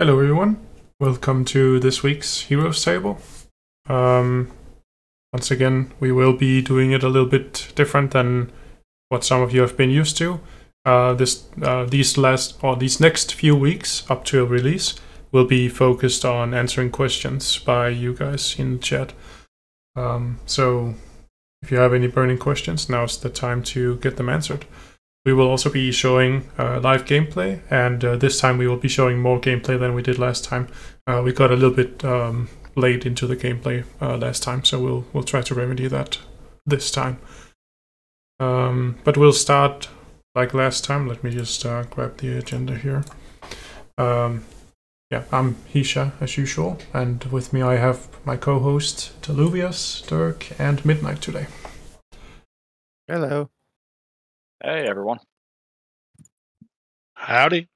Hello everyone, welcome to this week's Heroes Table. Once again, we will be doing it a little bit different than what some of you have been used to. These next few weeks up to release will be focused on answering questions by you guys in the chat. So if you have any burning questions, now's the time to get them answered. We will also be showing live gameplay, and this time we will be showing more gameplay than we did last time. We got a little bit late into the gameplay last time, so we'll try to remedy that this time. But we'll start like last time. Let me just grab the agenda here. Yeah, I'm Hisha as usual, and with me I have my co-host Teluvius, Dirk, and Midnight today. Hello. Hey everyone. Howdy.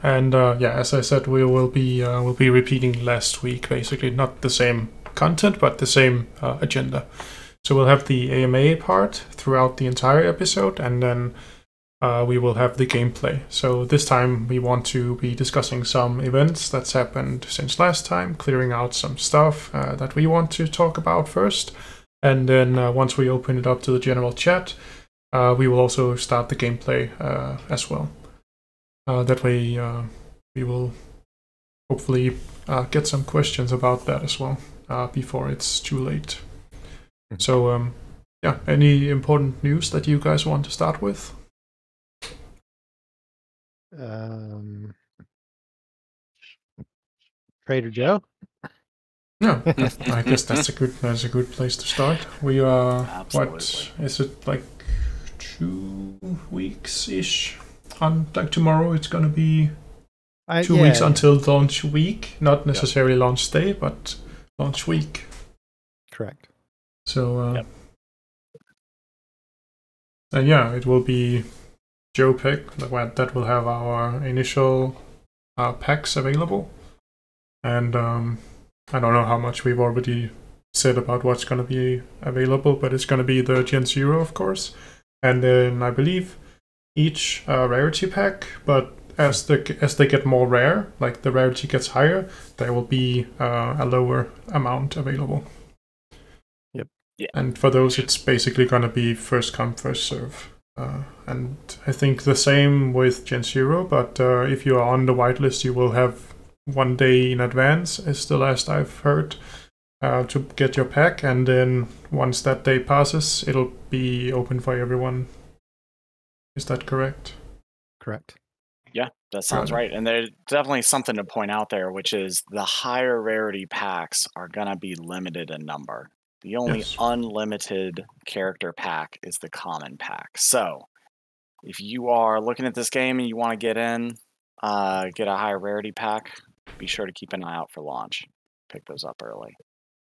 And yeah, as I said, we'll be repeating last week, basically not the same content, but the same agenda. So we'll have the AMA part throughout the entire episode, and then we will have the gameplay. So this time we want to be discussing some events that's happened since last time, clearing out some stuff that we want to talk about first, and then once we open it up to the general chat, we will also start the gameplay as well. That way we will hopefully get some questions about that as well before it's too late. So yeah, any important news that you guys want to start with? Trader Joe? No, I guess that's a good place to start. We are Absolutely. What is it, like 2 weeks-ish? On like tomorrow it's gonna be 2 weeks until launch week, not necessarily launch day, but launch week. Correct. So and yeah, it will be Joe Pick that will have our initial packs available, and I don't know how much we've already said about what's going to be available, but it's going to be the Gen Zero, of course, and then I believe each rarity pack, but as they get more rare, like the rarity gets higher, there will be a lower amount available. Yep. Yeah. And for those, it's basically going to be first come, first serve. And I think the same with Gen Zero, but if you are on the whitelist, you will have 1 day in advance, is the last I've heard, to get your pack, and then once that day passes, it'll be open for everyone. Is that correct? Correct. Yeah, that sounds right. And there's definitely something to point out there, which is the higher rarity packs are going to be limited in number. The only unlimited character pack is the common pack. So if you are looking at this game and you want to get in, get a higher rarity pack, be sure to keep an eye out for launch. Pick those up early.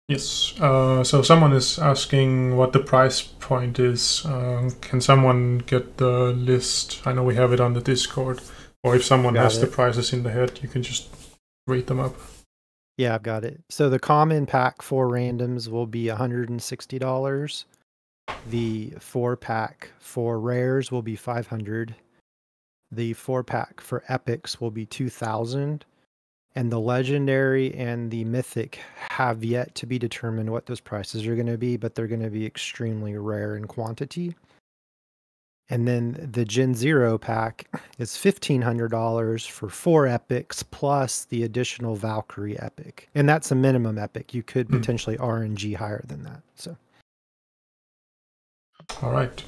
Yes. So someone is asking what the price point is. Can someone get the list? I know we have it on the Discord. Or if someone has the prices in the head, you can just read them up. Yeah, I've got it. So the common pack for randoms will be $160. The 4-pack for rares will be $500. The 4-pack for epics will be $2,000. And the legendary and the mythic have yet to be determined what those prices are going to be, but they're going to be extremely rare in quantity. And then the Gen Zero pack is $1,500 for 4 epics plus the additional Valkyrie epic. And that's a minimum epic. You could potentially RNG higher than that. So, all right.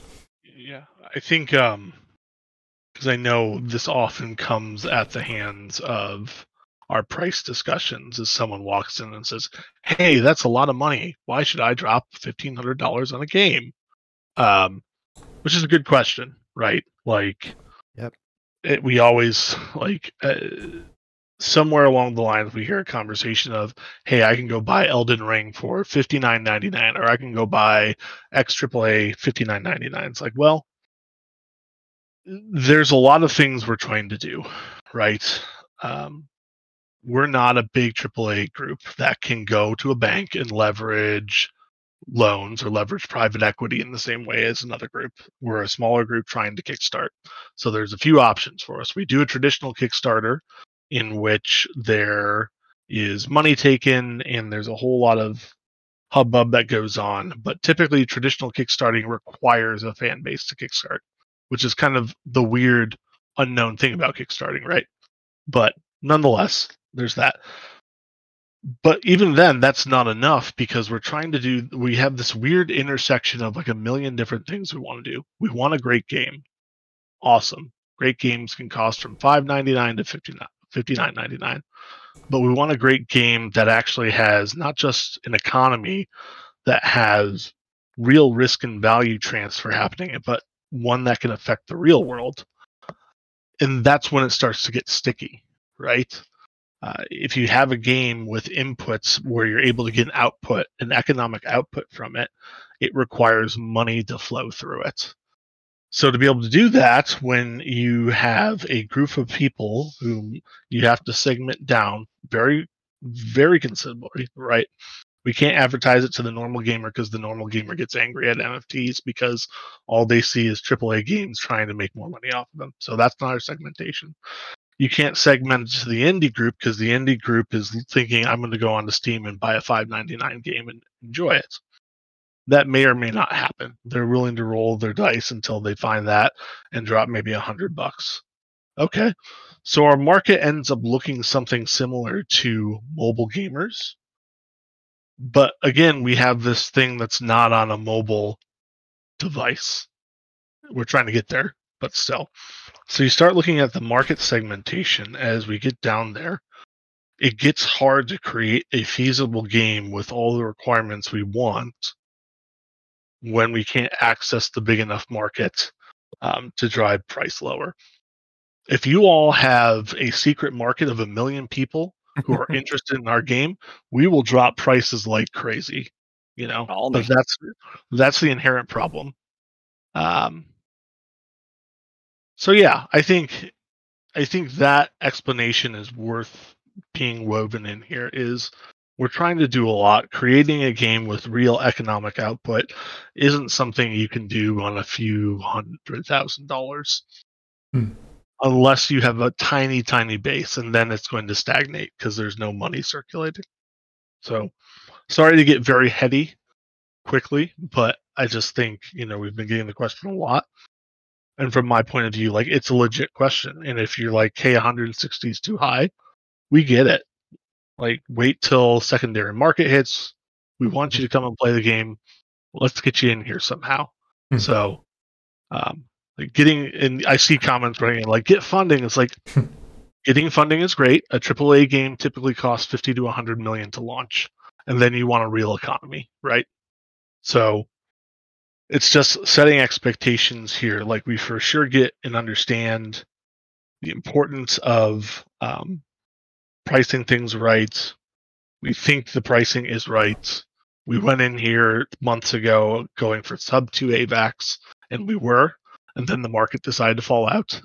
Yeah, I think because I know this often comes at the hands of our price discussions as someone walks in and says, hey, that's a lot of money. Why should I drop $1,500 on a game? Which is a good question, right? Like, yep. We always, like, somewhere along the lines, we hear a conversation of, hey, I can go buy Elden Ring for $59.99, or I can go buy X AAA $59.99. It's like, well, there's a lot of things we're trying to do, right? We're not a big AAA group that can go to a bank and leverage loans or leverage private equity in the same way as another group. We're a smaller group trying to kickstart. So there's a few options for us. We do a traditional Kickstarter in which there is money taken and there's a whole lot of hubbub that goes on. But typically, traditional kickstarting requires a fan base to kickstart, which is kind of the weird unknown thing about kickstarting, right? But nonetheless, there's that. But even then, that's not enough because we have this weird intersection of like a million different things we want to do. We want a great game. Awesome. Great games can cost from $5.99 to $59.99. But we want a great game that actually has not just an economy that has real risk and value transfer happening, but one that can affect the real world. And that's when it starts to get sticky, right? If you have a game with inputs where you're able to get an output, an economic output from it, it requires money to flow through it. So to be able to do that, when you have a group of people whom you have to segment down very, very considerably, right? We can't advertise it to the normal gamer because the normal gamer gets angry at NFTs because all they see is AAA games trying to make more money off of them. So that's not our segmentation. You can't segment it to the indie group because the indie group is thinking, I'm going to go onto Steam and buy a $5.99 game and enjoy it. That may or may not happen. They're willing to roll their dice until they find that and drop maybe $100. Okay. So our market ends up looking something similar to mobile gamers. But again, we have this thing that's not on a mobile device. We're trying to get there, but still. So you start looking at the market segmentation as we get down there. It gets hard to create a feasible game with all the requirements we want when we can't access the big enough market to drive price lower. If you all have a secret market of 1 million people who are interested in our game, we will drop prices like crazy, but that's the inherent problem. So yeah, I think that explanation is worth being woven in here. Is we're trying to do a lot. Creating a game with real economic output isn't something you can do on a few $100,000 unless you have a tiny, tiny base, and then it's going to stagnate because there's no money circulating. So, sorry to get very heady quickly, but I just think, we've been getting the question a lot. And from my point of view, like, it's a legit question. And if you're like, hey, 160 is too high, we get it. Like, wait till secondary market hits. We want you to come and play the game. Let's get you in here somehow. So, I see comments running like, get funding. It's like, getting funding is great. A AAA game typically costs 50 to 100 million to launch. And then you want a real economy, right? So, it's just setting expectations here. Like, we for sure get and understand the importance of pricing things right. We think the pricing is right. We went in here months ago going for sub 2 AVAX, and we were, and then the market decided to fall out.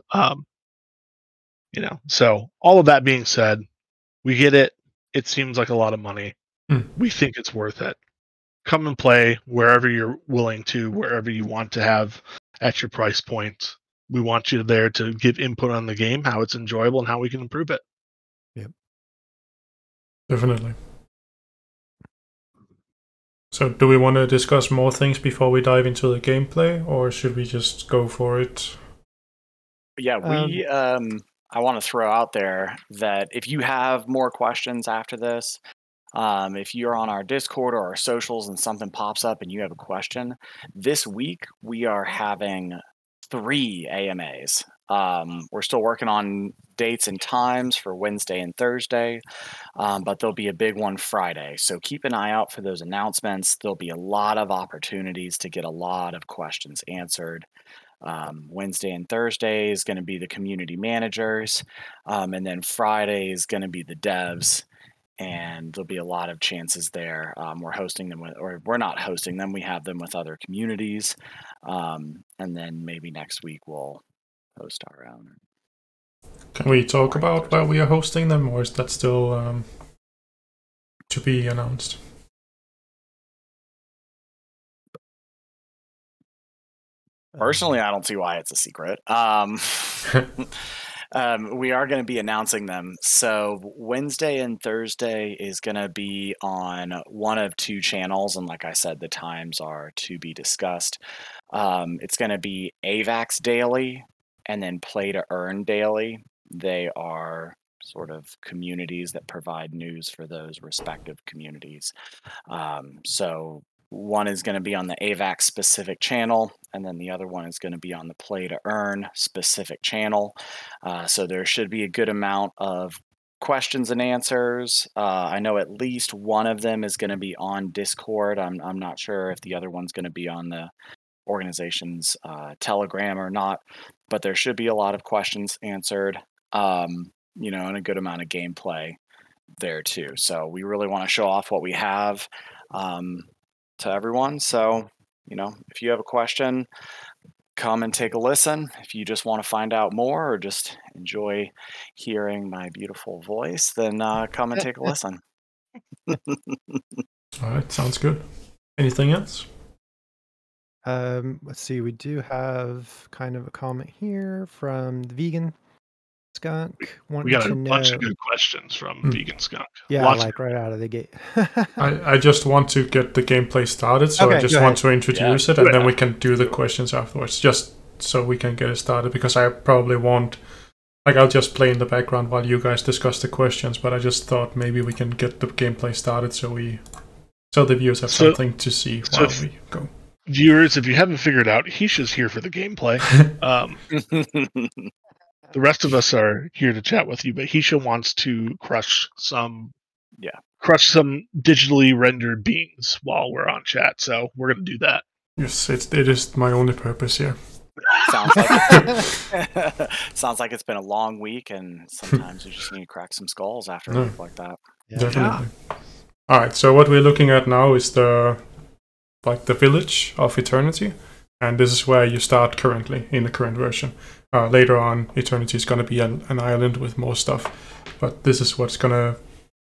So all of that being said, we get it. It seems like a lot of money. We think it's worth it. Come and play wherever you're willing to, wherever you want to have at your price point. We want you there to give input on the game, how it's enjoyable, and how we can improve it. Yep. Definitely. So do we want to discuss more things before we dive into the gameplay, or should we just go for it? Yeah, I want to throw out there that if you have more questions after this, if you're on our Discord or our socials and something pops up and you have a question, this week we are having 3 AMAs. We're still working on dates and times for Wednesday and Thursday, but there'll be a big one Friday. So keep an eye out for those announcements. There'll be a lot of opportunities to get a lot of questions answered. Wednesday and Thursday is going to be the community managers, and then Friday is going to be the devs. And there'll be a lot of chances there. We're hosting them or we're not hosting them. We have them with other communities. And then maybe next week we'll host our own. Can we talk about where we are hosting them, or is that still to be announced? Personally, I don't see why it's a secret. We are going to be announcing them. So Wednesday and Thursday is going to be on one of two channels, and like I said, the times are to be discussed. It's going to be AVAX Daily and then Play to Earn Daily. They are sort of communities that provide news for those respective communities. So one is going to be on the AVAX specific channel, and then the other one is going to be on the Play to Earn specific channel. So there should be a good amount of questions and answers. I know at least one of them is going to be on Discord. I'm not sure if the other one's going to be on the organization's Telegram or not, but there should be a lot of questions answered, and a good amount of gameplay there too. So we really want to show off what we have to everyone. So, if you have a question, come and take a listen. If you just want to find out more or just enjoy hearing my beautiful voice, then come and take a listen. All right, sounds good. Anything else? Let's see. We do have kind of a comment here from the Vegan Skunk. We got a bunch of good questions from Vegan Skunk. Yeah, Lots right out of the gate. I just want to get the gameplay started, so Okay, I just go want to introduce it, Do and it. then we can do the questions afterwards, just so we can get it started, because I probably won't... I'll just play in the background while you guys discuss the questions, but I just thought maybe we can get the gameplay started so the viewers have something to see while we go. Viewers, if you haven't figured out, Hisha's here for the gameplay. The rest of us are here to chat with you, but Hisha wants to crush some digitally rendered beings while we're on chat, so we're going to do that. Yes, it is my only purpose here. Sounds like it's been a long week, and sometimes you just need to crack some skulls after a week like that. Yeah. Definitely. All right, so what we're looking at now is the village of Eternity, and this is where you start currently in the current version. Later on, Eternity is going to be an island with more stuff, but this is what's going to...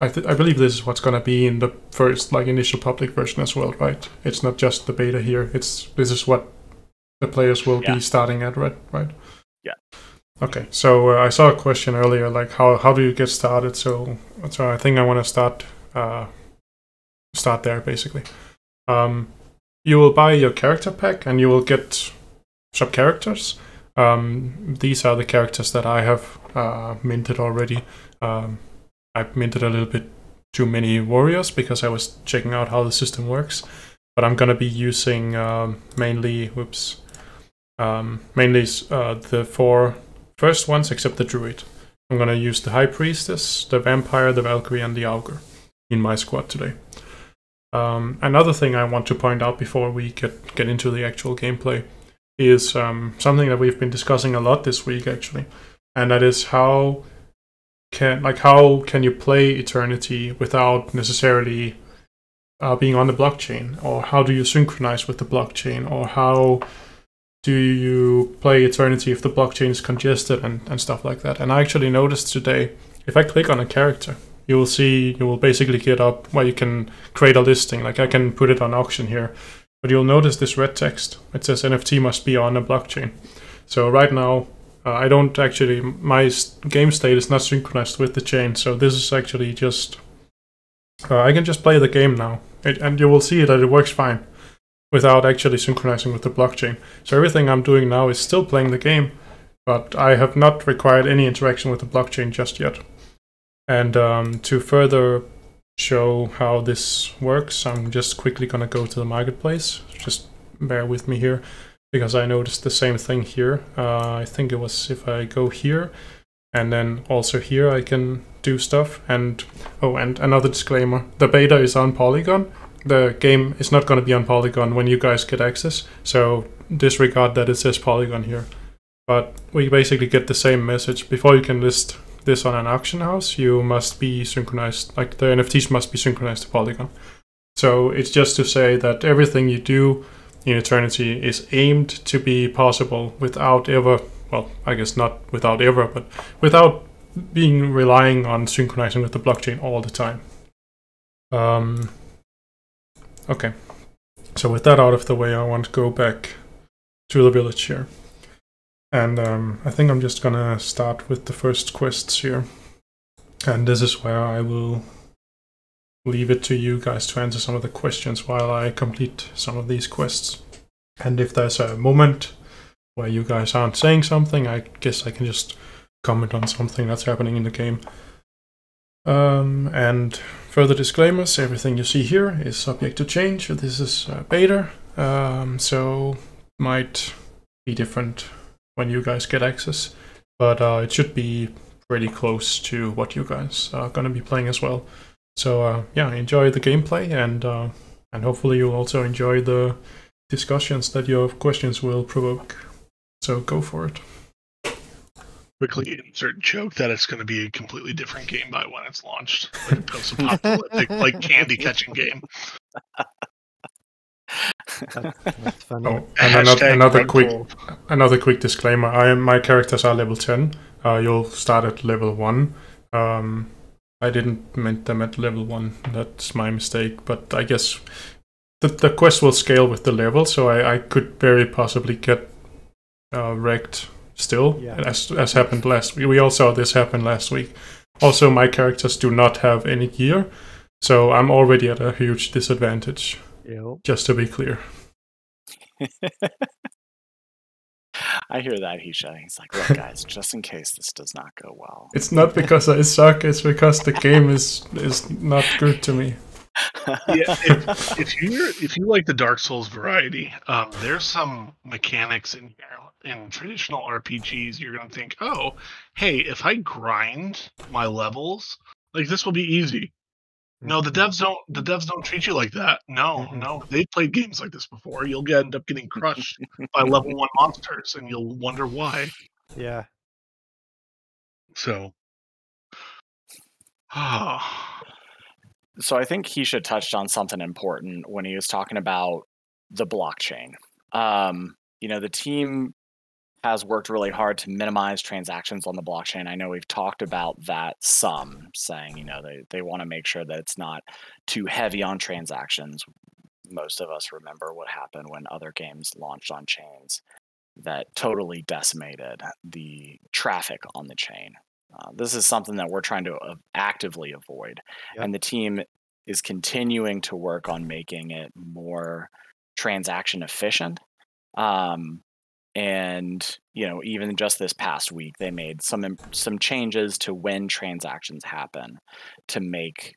I believe this is what's going to be in the first initial public version as well, right? It's not just the beta here. This is what the players will be starting at, right? Yeah. Okay, so I saw a question earlier, how do you get started? So I think I want to start there basically. You will buy your character pack, and you will get some characters. These are the characters that I have minted already. I've minted a little bit too many warriors because I was checking out how the system works. But I'm gonna be using mainly the 4 first ones except the druid. I'm gonna use the high priestess, the vampire, the Valkyrie, and the augur in my squad today. Another thing I want to point out before we get into the actual gameplay is something that we've been discussing a lot this week actually, and that is how can you play Eternity without necessarily being on the blockchain, or how do you synchronize with the blockchain, or how do you play Eternity if the blockchain is congested and stuff like that. And I actually noticed today, if I click on a character, you will basically get up where you can create a listing. I can put it on auction here, but you'll notice this red text. It says NFT must be on a blockchain. So right now, I don't actually, my game state is not synchronized with the chain. So this is actually just, I can just play the game now. And you will see that it works fine without actually synchronizing with the blockchain. So everything I'm doing now is still playing the game, but I have not required any interaction with the blockchain just yet. And to further show how this works, I'm just quickly going to go to the marketplace. Just bear with me here, because I noticed the same thing here. I think it was if I go here, and then also here I can do stuff. And another disclaimer, the beta is on Polygon. The game is not going to be on Polygon when you guys get access, so disregard that it says Polygon here. But we basically get the same message. Before you can list this on an auction house, you must be synchronized, the NFTs must be synchronized to Polygon. So it's just to say that everything you do in Eternity is aimed to be possible without ever, well, I guess not without ever, but without relying on synchronizing with the blockchain all the time. Okay, so with that out of the way, I want to go back to the village here. And I think I'm just gonna start with the first quests here. And this is where I will leave it to you guys to answer some of the questions while I complete some of these quests. And if there's a moment where you guys aren't saying something, I guess I can just comment on something that's happening in the game. And further disclaimers, everything you see here is subject to change. This is beta, so might be different when you guys get access, but it should be pretty close to what you guys are going to be playing as well. So yeah, enjoy the gameplay, and hopefully you'll also enjoy the discussions that your questions will provoke. So go for it. Quickly insert joke that it's going to be a completely different game by when it's launched, like a post-apocalyptic, like candy catching game. That's funny. Oh, and another quick disclaimer. My characters are level 10. You'll start at level 1. I didn't meant them at level 1. That's my mistake. But I guess the quest will scale with the level, so I could very possibly get wrecked still, as happened last week. We all saw this happen last week. Also, my characters do not have any gear, so I'm already at a huge disadvantage. Yep. Just to be clear. I hear that, Hisha. He's like, look, guys, just in case this does not go well. It's not because I suck, it's because the game is not good to me. Yeah, if you like the Dark Souls variety, there's some mechanics in here. In traditional RPGs, you're gonna think, oh, hey, if I grind my levels, like this will be easy. No, the devs don't treat you like that. No, they've played games like this before. You'll end up getting crushed by level 1 monsters, and you'll wonder why. Yeah. So, So I think Hisha touched on something important when he was talking about the blockchain. The team has worked really hard to minimize transactions on the blockchain. I know we've talked about that some, saying, they want to make sure that it's not too heavy on transactions. Most of us remember what happened when other games launched on chains that totally decimated the traffic on the chain. This is something that we're trying to actively avoid. Yep. And the team is continuing to work on making it more transaction efficient. And even just this past week, they made some changes to when transactions happen to make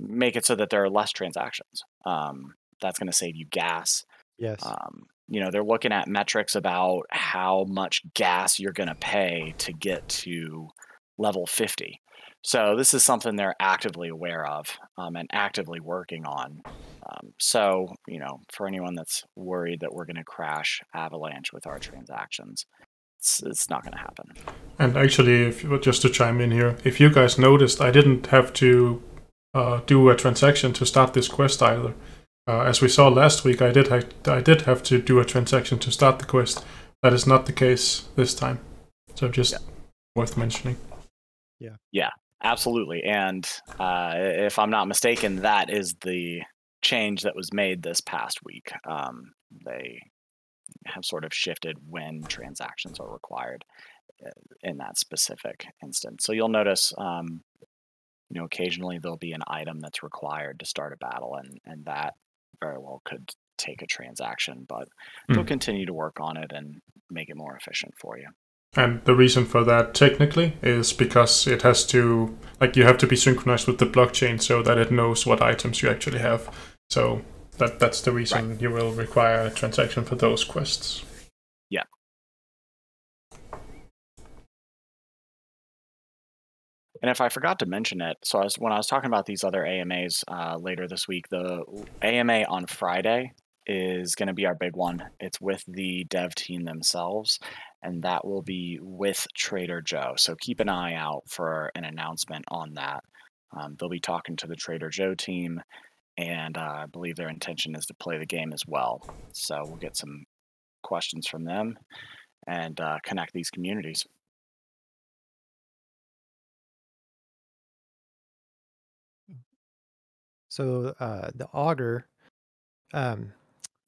it so that there are less transactions. That's going to save you gas. Yes. They're looking at metrics about how much gas you're going to pay to get to level 50. So this is something they're actively aware of and actively working on. So, for anyone that's worried that we're going to crash Avalanche with our transactions, it's not going to happen. And actually, just to chime in here, if you guys noticed, I didn't have to do a transaction to start this quest either. As we saw last week, I did have to do a transaction to start the quest. That is not the case this time. So just worth mentioning. Yeah, absolutely. And if I'm not mistaken, that is the change that was made this past week. They have sort of shifted when transactions are required in that specific instance. So you'll notice, occasionally there'll be an item that's required to start a battle, and that very well could take a transaction, but they'll continue to work on it and make it more efficient for you. And the reason for that technically is because it has to, you have to be synchronized with the blockchain so that it knows what items you actually have. So that's the reason you will require a transaction for those quests. Yeah. And if I forgot to mention it, so when I was talking about these other AMAs later this week, the AMA on Friday is going to be our big one. It's with the dev team themselves, and that will be with Trader Joe. So keep an eye out for an announcement on that. They'll be talking to the Trader Joe team, and I believe their intention is to play the game as well. So we'll get some questions from them and connect these communities. So the Augur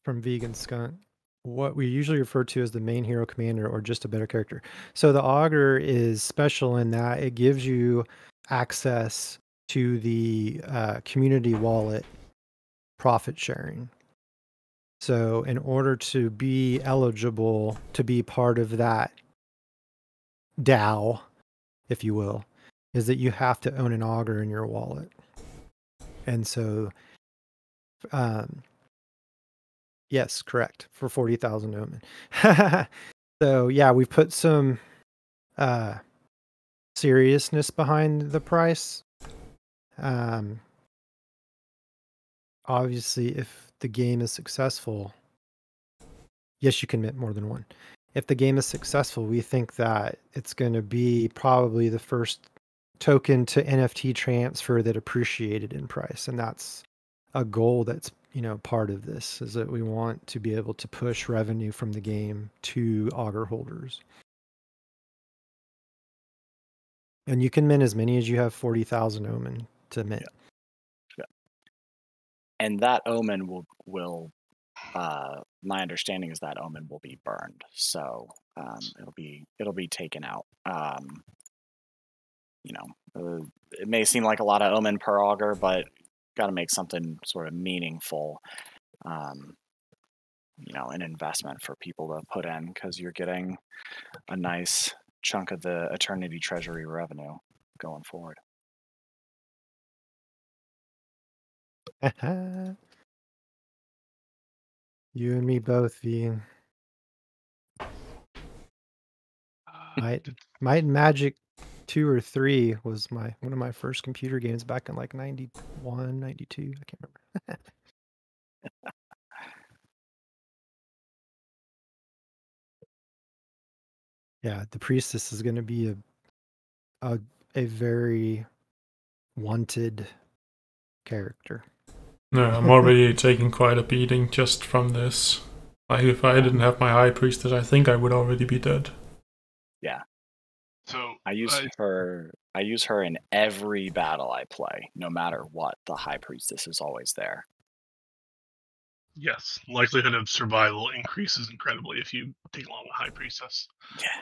from Vegan Skunk what we usually refer to as the main hero commander or just a better character. So the augur is special in that it gives you access to the community wallet profit sharing. So in order to be eligible to be part of that DAO, if you will, is that you have to own an augur in your wallet. And so, yes, correct, for 40,000 omen. So yeah, we've put some seriousness behind the price. Obviously, if the game is successful, yes, you can mint more than one. If the game is successful, we think that it's going to be probably the first token to NFT transfer that appreciated in price. And that's a goal that's, part of this, is that we want to be able to push revenue from the game to augur holders. And you can mint as many as you have 40,000 omen to mint. Yeah. And that omen will my understanding is that omen will be burned, so it'll be taken out. It may seem like a lot of omen per augur, but got to make something sort of meaningful, an investment for people to put in, because you're getting a nice chunk of the Eternity Treasury revenue going forward. You and me both, V. Might and Magic 2 or 3 was one of my first computer games back in like 91, 92. I can't remember. Yeah, the Priestess is going to be a very wanted character. No, I'm already taking quite a beating just from this. If I didn't have my High Priestess, I think I would already be dead. Yeah. So I use her in every battle I play, no matter what. The High Priestess is always there. Yes, likelihood of survival increases incredibly if you take along the High Priestess. Yeah.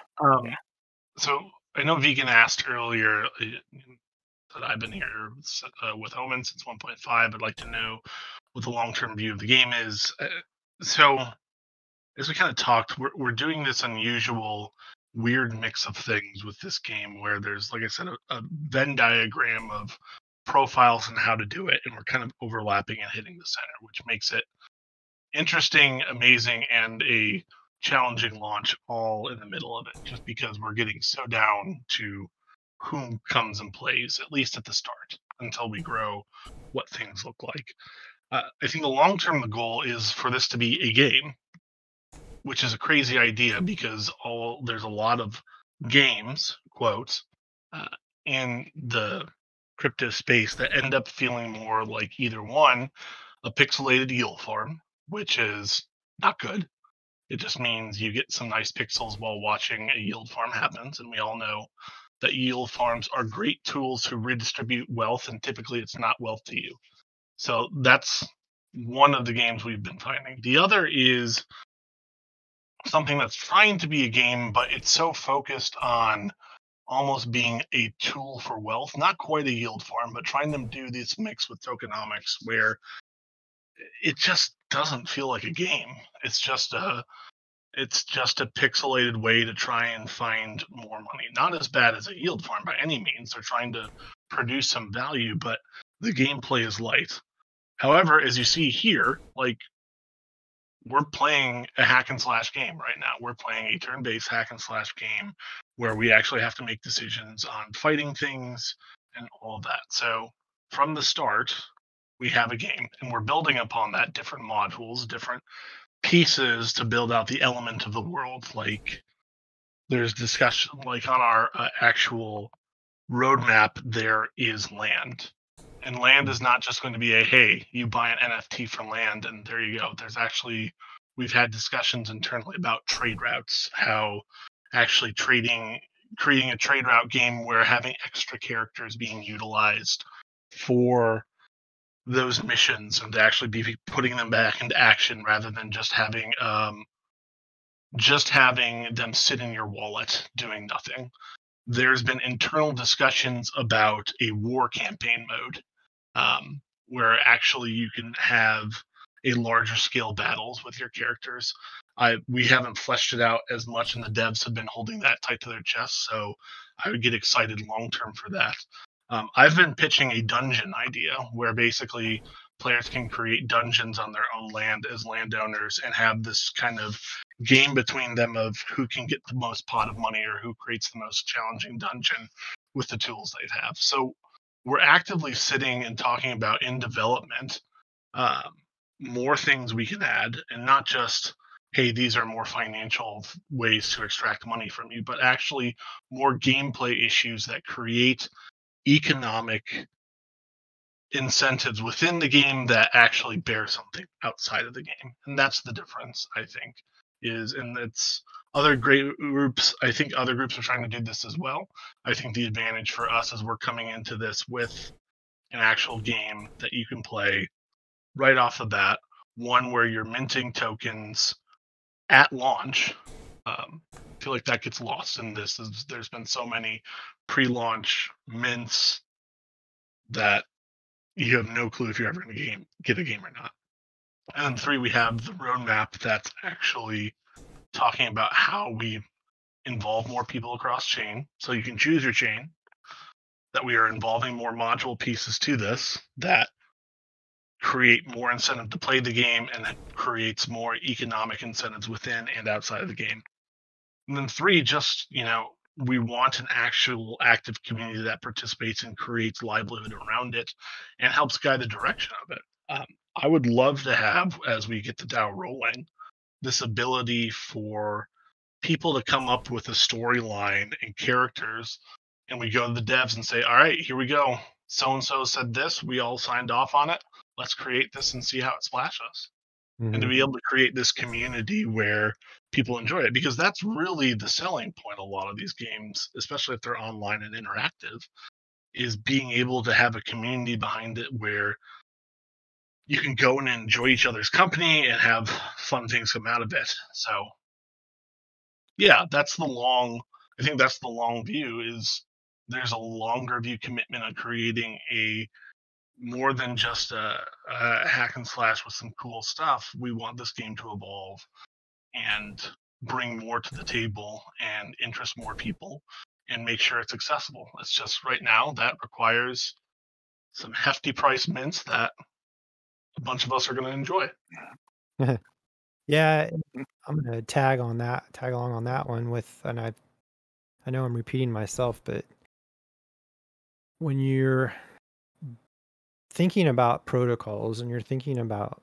So I know Vegan asked earlier that I've been here with Omen since 1.5. I'd like to know what the long-term view of the game is. So as we kind of talked, we're doing this unusual, weird mix of things with this game where there's, like I said, a Venn diagram of profiles and how to do it, and we're kind of overlapping and hitting the center, which makes it interesting, amazing, and a challenging launch all in the middle of it, just because we're getting so down to whom comes and plays, at least at the start, until we grow what things look like. I think the long term, the goal is for this to be a game, which is a crazy idea because there's a lot of games, quotes, in the crypto space that end up feeling more like either one, a pixelated yield farm, which is not good. It just means you get some nice pixels while watching a yield farm happens, and we all know that yield farms are great tools to redistribute wealth, and typically it's not wealth to you. So that's one of the games we've been finding. The other is something that's trying to be a game, but it's so focused on almost being a tool for wealth, not quite a yield farm, but trying to do this mix with tokenomics where it just doesn't feel like a game. It's just a pixelated way to try and find more money. Not as bad as a yield farm by any means. They're trying to produce some value, but the gameplay is light. However, as you see here, like, we're playing a hack and slash game right now. We're playing a turn-based hack and slash game where we actually have to make decisions on fighting things and all of that. So from the start, we have a game, and we're building upon that, different modules, different pieces to build out the element of the world. Like, there's discussion, like on our actual roadmap, there is land. And land is not just going to be hey, you buy an NFT for land and there you go. There's actually, we've had discussions internally about trade routes, how actually creating a trade route game where having extra characters being utilized for those missions and to actually be putting them back into action rather than just having just having them sit in your wallet doing nothing. There's been internal discussions about a war campaign mode, where actually you can have a larger scale battles with your characters. We haven't fleshed it out as much, and the devs have been holding that tight to their chest. So I would get excited long term for that. I've been pitching a dungeon idea where basically players can create dungeons on their own land as landowners and have this kind of game between them of who can get the most pot of money or who creates the most challenging dungeon with the tools they have. So we're actively sitting and talking about in development more things we can add, and not just, hey, these are more financial ways to extract money from you, but actually more gameplay issues that create economic incentives within the game that actually bear something outside of the game. And that's the difference, I think, and it's other great groups. I think other groups are trying to do this as well. I think the advantage for us is we're coming into this with an actual game that you can play right off the bat, one where you're minting tokens at launch. I feel like that gets lost in this. There's been so many pre-launch mints that you have no clue if you're ever going to get a game or not. And 3, we have the roadmap that's actually talking about how we involve more people across chain. So you can choose your chain, that we are involving more module pieces to this that create more incentive to play the game, and it creates more economic incentives within and outside of the game. And then 3, just, we want an actual active community that participates and creates livelihood around it and helps guide the direction of it. I would love to have, as we get the DAO rolling, this ability for people to come up with a storyline and characters, and we go to the devs and say, all right, here we go. So-and-so said this. We all signed off on it. Let's create this and see how it splashes. Mm-hmm. And to be able to create this community where people enjoy it, because that's really the selling point of a lot of these games, especially if they're online and interactive, is being able to have a community behind it where you can go and enjoy each other's company and have fun things come out of it. So yeah, I think that's the long view, is there's a longer view commitment on creating a more than just a hack and slash with some cool stuff. We want this game to evolve and bring more to the table and interest more people and make sure it's accessible. It's just right now that requires some hefty price mints that a bunch of us are going to enjoy. Yeah, I'm going to tag along on that one with, and I know I'm repeating myself, but when you're thinking about protocols and you're thinking about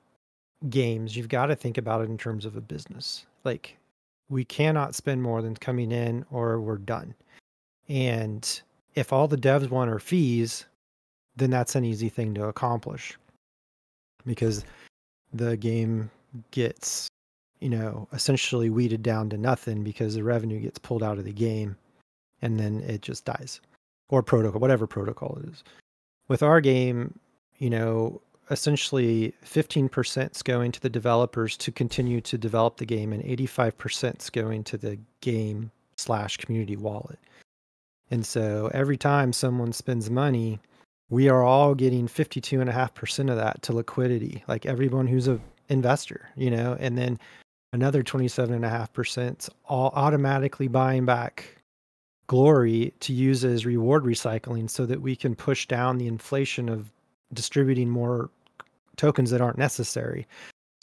games, you've got to think about it in terms of a business. Like, we cannot spend more than coming in or we're done. And if all the devs want are fees, then that's an easy thing to accomplish, because the game gets, essentially weeded down to nothing because the revenue gets pulled out of the game and then it just dies. Or protocol, whatever protocol it is. With our game, essentially 15% is going to the developers to continue to develop the game, and 85% is going to the game/community wallet. And so every time someone spends money, we are all getting 52.5% of that to liquidity, like everyone who's an investor, and then another 27.5% all automatically buying back Glory to use as reward recycling so that we can push down the inflation of distributing more tokens that aren't necessary.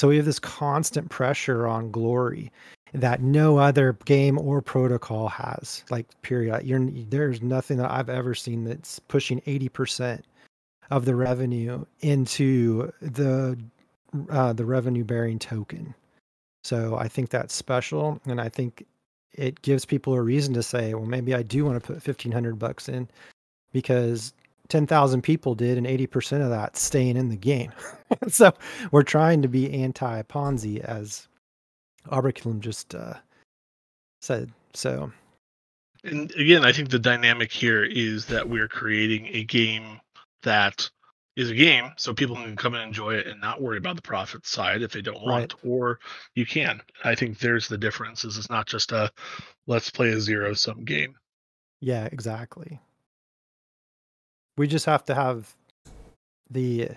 So we have this constant pressure on Glory that no other game or protocol has, like, period. There's nothing that I've ever seen that's pushing 80% of the revenue into the revenue bearing token. So I think that's special, and I think it gives people a reason to say, well, maybe I do want to put $1,500 in, because 10,000 people did, and 80% of that staying in the game. So we're trying to be anti-Ponzi, as Arbiculum just said. So, and again, I think the dynamic here is that we're creating a game that is a game, so people can come and enjoy it and not worry about the profit side if they don't want, or you can. I think there's the difference. Is it's not just a let's play a zero-sum game. Yeah, exactly. We just have to have the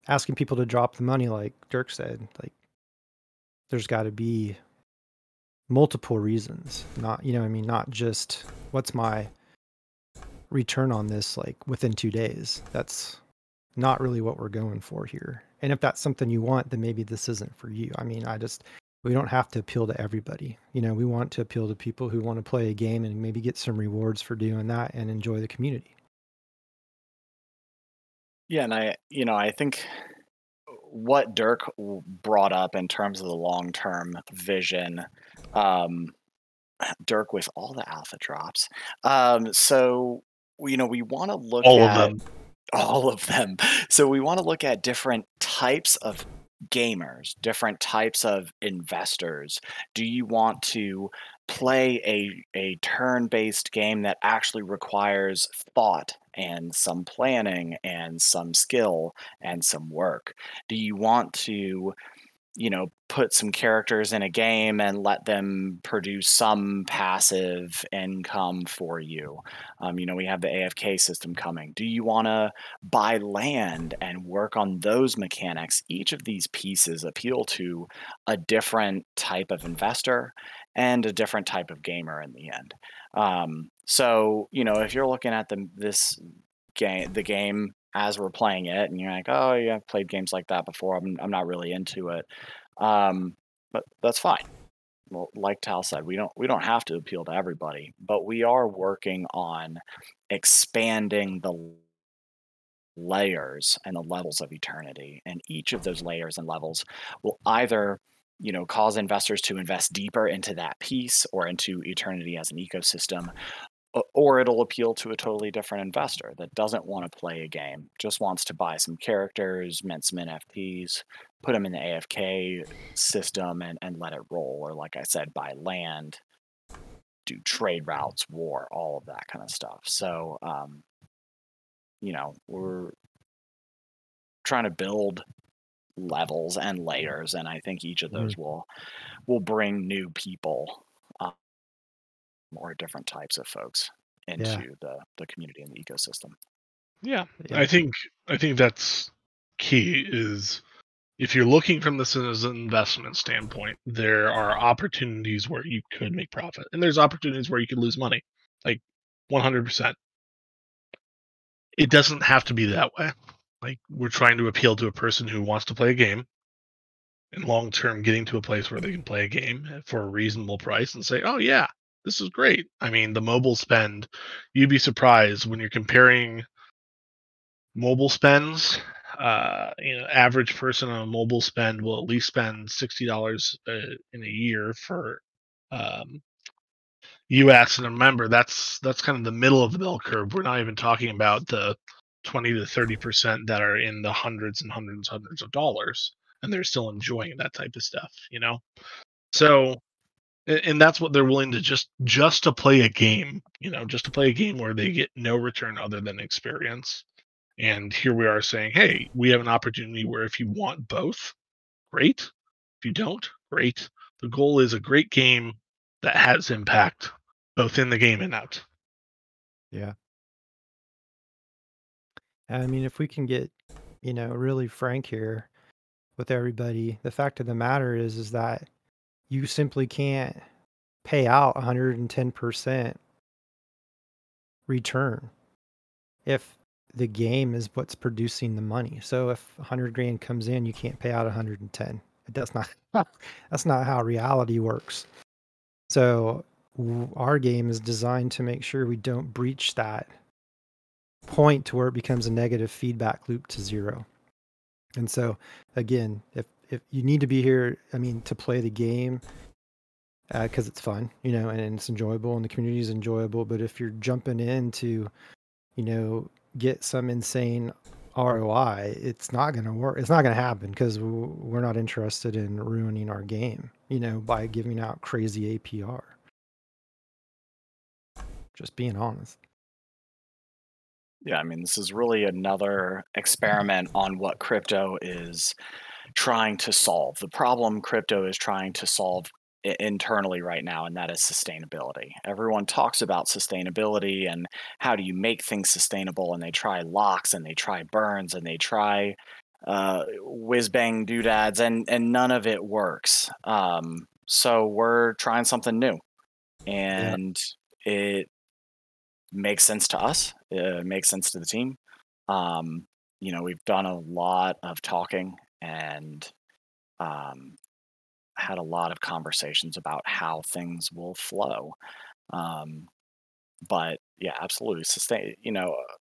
asking people to drop the money, like Dirk said. Like, there's got to be multiple reasons, not, I mean, not just what's my return on this, like within 2 days. That's not really what we're going for here. And if that's something you want, then maybe this isn't for you. I mean, we don't have to appeal to everybody. We want to appeal to people who want to play a game and maybe get some rewards for doing that and enjoy the community. Yeah, and I think what Dirk brought up in terms of the long-term vision, Dirk with all the alpha drops. So we want to look All of at them. all of them. So we want to look at different types of gamers, different types of investors. Do you want to play a turn-based game that actually requires thought and some planning and some skill and some work? Do you want to put some characters in a game and let them produce some passive income for you? We have the AFK system coming. Do you want to buy land and work on those mechanics? Each of these pieces appeal to a different type of investor and a different type of gamer in the end. So, if you're looking at the game as we're playing it, and you're like, oh yeah, I've played games like that before, I'm not really into it, but that's fine. Well, like Tal said, we don't have to appeal to everybody, but we are working on expanding the layers and the levels of Eternity, and each of those layers and levels will either cause investors to invest deeper into that piece or into Eternity as an ecosystem, or it'll appeal to a totally different investor that doesn't want to play a game, just wants to buy some characters, mint some NFTs, put them in the AFK system and let it roll. Or like I said, buy land, do trade routes, war, all of that kind of stuff. So, we're trying to build levels and layers, and I think each of those will bring new people or different types of folks into the community and the ecosystem. Yeah. I think that's key. Is if you're looking from this as an investment standpoint, there are opportunities where you could make profit, and there's opportunities where you could lose money, like 100%. It doesn't have to be that way. Like, we're trying to appeal to a person who wants to play a game, and long term getting to a place where they can play a game for a reasonable price and say, oh yeah, this is great. I mean, the mobile spend, you'd be surprised when you're comparing mobile spends. Average person on a mobile spend will at least spend $60 in a year for US. And remember, that's kind of the middle of the bell curve. We're not even talking about the 20 to 30% that are in the hundreds and hundreds of dollars, and they're still enjoying that type of stuff. So, and that's what they're willing to just to play a game. Just to play a game where they get no return other than experience. And here we are saying, hey, we have an opportunity where if you want both, great. If you don't, great. The goal is a great game that has impact both in the game and out. Yeah. I mean, if we can get, really frank here with everybody, the fact of the matter is that you simply can't pay out 110% return if the game is what's producing the money. So if 100 grand comes in, you can't pay out 110. That's not how reality works. So our game is designed to make sure we don't breach that point to where it becomes a negative feedback loop to zero. And so again, if you need to be here, I mean, to play the game, because it's fun, and it's enjoyable and the community is enjoyable. But if you're jumping in to, get some insane ROI, it's not going to work. It's not going to happen because we're not interested in ruining our game, by giving out crazy APR. Just being honest. Yeah, I mean, this is really another experiment on what crypto is trying to solve. The problem crypto is trying to solve internally right now, and that is sustainability. Everyone talks about sustainability and how do you make things sustainable, and they try locks and they try burns and they try whiz bang doodads, and none of it works. So we're trying something new, and it makes sense to us. It makes sense to the team. We've done a lot of talking and had a lot of conversations about how things will flow. But yeah, absolutely. 1,000%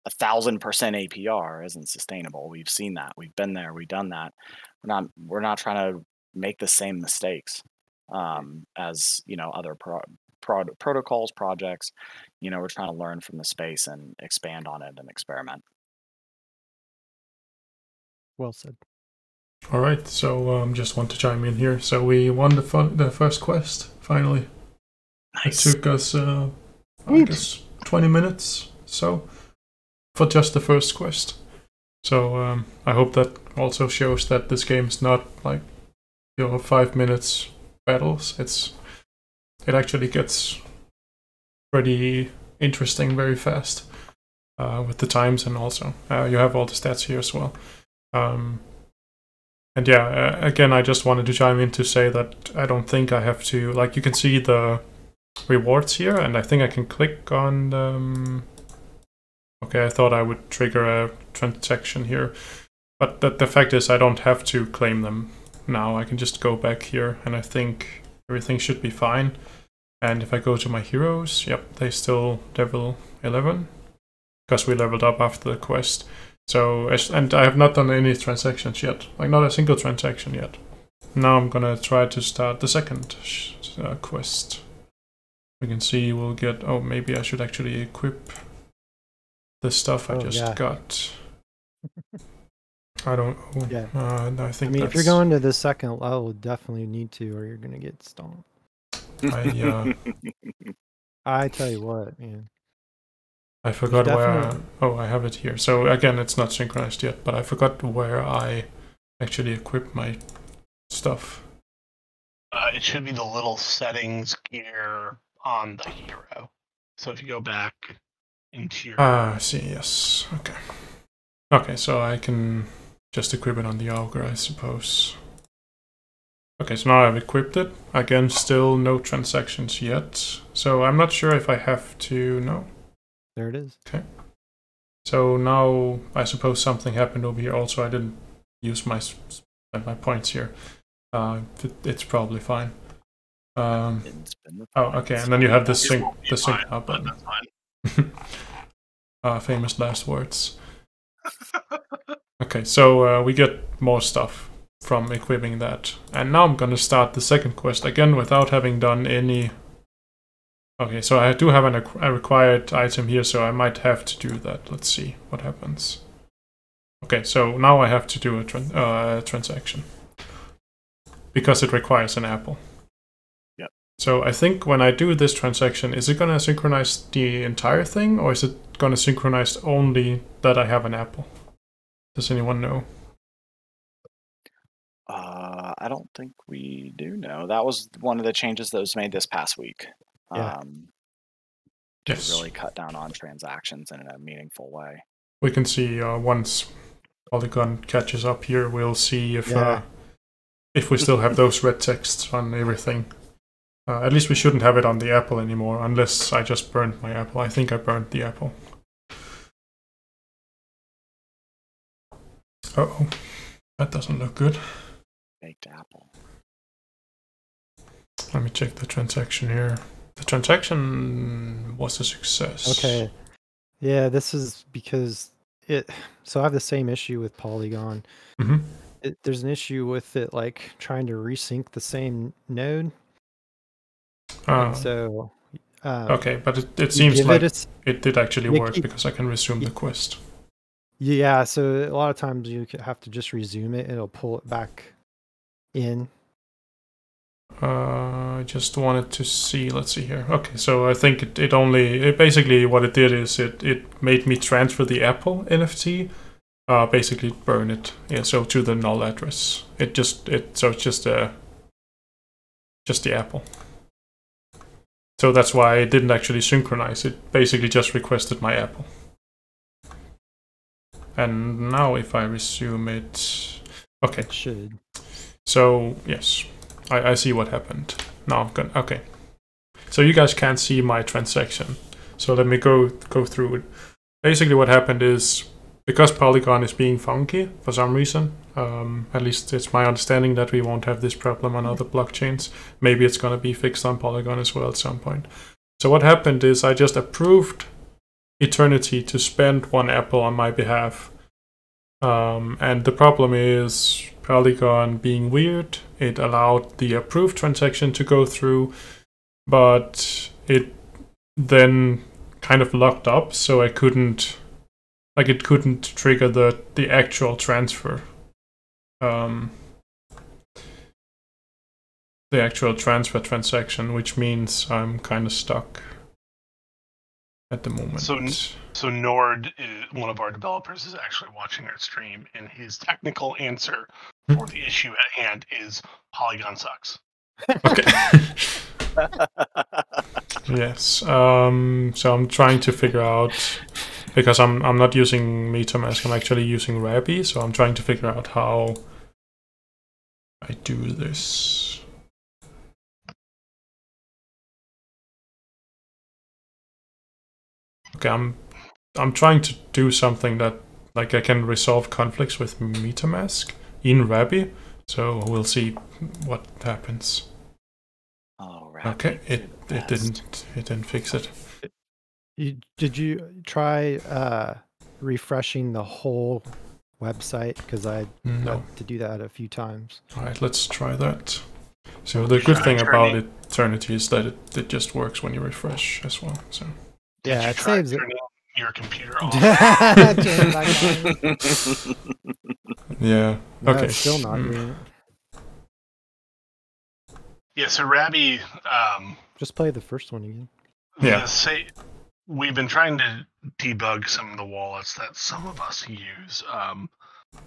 APR isn't sustainable. We've seen that. We've been there. We've done that. We're not trying to make the same mistakes as other protocols, projects. We're trying to learn from the space and expand on it and experiment. Well said. All right, so just want to chime in here. So we won the first quest finally. Nice. It took us, I guess, 20 minutes so for just the first quest. So I hope that also shows that this game is not like 5 minutes battles. It actually gets pretty interesting very fast with the times, and also you have all the stats here as well. And yeah, again, I just wanted to chime in to say that I don't think I have to, like, you can see the rewards here, and I think I can click on them. Okay, I thought I would trigger a transaction here, but the fact is I don't have to claim them now. I can just go back here, and I think everything should be fine. And if I go to my heroes, yep, they still level 11, because we leveled up after the quest. So, and I have not done any transactions yet, like not a single transaction yet. Now I'm gonna try to start the second quest. We can see we'll get, oh, maybe I should actually equip the stuff I just got. I don't know. Yeah. I think if you're going to the second level, definitely need to, or you're gonna get stomped. I tell you what, man. I forgot where. I have it here. So again, it's not synchronized yet, but I forgot where I actually equip my stuff. It should be the little settings gear on the hero. So if you go back into your... I see, yes. Okay. Okay, so I can just equip it on the Augur, I suppose. Okay, so now I've equipped it. Again, still no transactions yet. So I'm not sure if I have to... No. There it is. Okay. So now I suppose something happened over here. Also, I didn't use my points here. It's probably fine. Oh, okay. And then you have the sync now button. Famous last words. Okay, so we get more stuff from equipping that. And now I'm gonna start the second quest again without having done any... Okay, so I do have a required item here, so I might have to do that. Let's see what happens. Okay, so now I have to do a transaction. Because it requires an apple. Yep. So I think when I do this transaction, is it going to synchronize the entire thing, or is it going to synchronize only that I have an apple? Does anyone know? I don't think we do know. That was one of the changes that was made this past week. Yeah. To really cut down on transactions in a meaningful way. We can see once Polygon catches up here, we'll see if we still have those red texts on everything. At least we shouldn't have it on the apple anymore, unless I just burned my apple. I think I burned the apple. Uh-oh. That doesn't look good. Baked apple. Let me check the transaction here. The transaction was a success. Okay. Yeah, this is because so I have the same issue with Polygon. Mm-hmm. There's an issue with it, like trying to resync the same node. So okay, but it seems like it did actually work because I can resume the quest. Yeah, so a lot of times you have to just resume it. It'll pull it back in. I just wanted to see. Let's see here. Okay, so I think it basically what it did is it made me transfer the Apple NFT. Basically burn it. Yeah, so to the null address. So it's just the Apple. So that's why it didn't actually synchronize. It basically just requested my Apple. And now if I resume it, okay. It should. So yes, I see what happened. Now I'm gonna, okay. So you guys can't see my transaction. So let me go through it. Basically what happened is, because Polygon is being funky for some reason, at least it's my understanding that we won't have this problem on other blockchains. Maybe it's going to be fixed on Polygon as well at some point. So what happened is I just approved Eternity to spend 1 Apple on my behalf. And the problem is Polygon being weird. It allowed the approved transaction to go through, but it then kind of locked up, so I couldn't... Like, it couldn't trigger the actual transfer. The actual transfer transaction, which means I'm kind of stuck at the moment. So Nord, one of our developers, is actually watching our stream, and his technical answer for the issue at hand is Polygon sucks. Okay. Yes. So I'm trying to figure out, because I'm not using MetaMask, I'm actually using Rabby, so I'm trying to figure out how I do this. Okay, I'm trying to do something that, like, I can resolve conflicts with MetaMask in Rabby, so we'll see what happens. Oh, Rabby. Okay, it didn't fix it. Did you try refreshing the whole website? Because I No. had to do that a few times. All right, let's try that. So the good thing about Eternity is that it just works when you refresh as well. So yeah, it saves it. Your computer off. Turn it back on. yeah, No, okay. it's still not doing it. Yeah, so Rabby, Just play the first one again. Yeah. We've been trying to debug some of the wallets that some of us use.